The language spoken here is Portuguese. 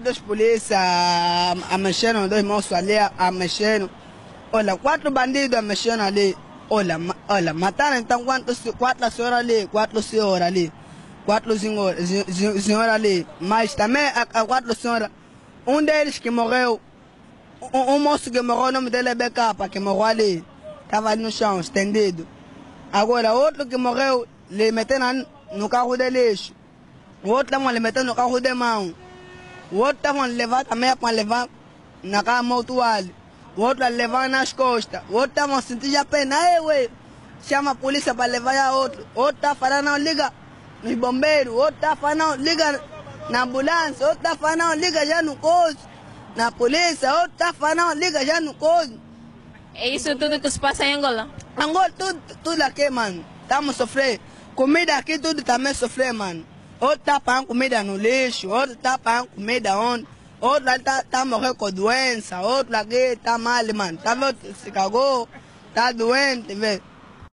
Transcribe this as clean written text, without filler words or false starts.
Dos polícia a mexendo, dois moços ali a mexendo. Olha, 4 bandidos a mexendo ali. Olha, mataram então 4 senhoras ali, 4 senhoras ali. 4 senhoras ali. Mas também a 4 senhoras, um deles que morreu, um moço que morreu, o nome dele é BK, que morreu ali. Estava ali no chão, estendido. Agora, outro que morreu, lhe meteram no carro de lixo. O outro estavam lhe metendo no carro de mão. O outro estavam levando também para levar na cama mortuária. O outro levando nas costas. O outro estavam sentindo a pena. Ei, ué, chama a polícia para levar a outro. O outro está falando, não, liga nos bombeiros. O outro está falando, não, liga na ambulância. O outro está falando, não, liga já no coisa. Na polícia. O outro está falando, não, liga já no coisa. É isso tudo que se passa em Angola? Angola, tudo aqui, mano. Estamos sofrendo. Comida aqui, tudo também sofrendo, mano. Outro está pagando comida no lixo, outro está pagando comida onde, outro está morrendo com doença, outro aqui está mal, mano. Tá vendo? Se cagou, está doente, vê.